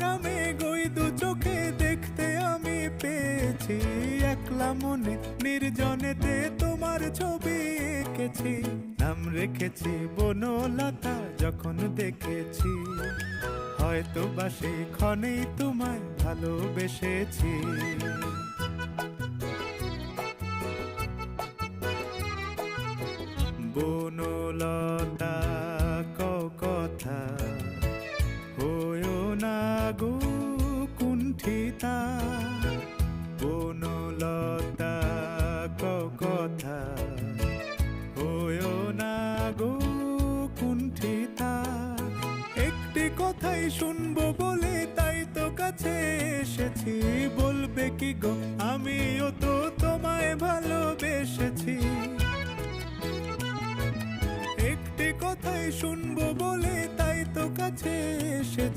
আরামে গই দু চোখে দেখতে আমি পেয়েছি। একলা মনে নির্জনেতে তোমার ছবি এঁকেছি, নাম রেখেছি বনলতা যখন দেখেছি। হয়তো বা সেই ক্ষণেই তোমায় ভালোবেসেছি। বনলতা কও কথা, হয়ো না গো কুণ্ঠিতা। বনলতা কও কথা, হয়ো না গো কুণ্ঠিতা। একটি কথাই শুনবো বলে তাই তো কাছে এসেছি। বলবে কি গো আমিও তো তোমায় ভালোবেসেছি। একটি কথাই শুনবো বলে তাই তো কাছে এসেছি।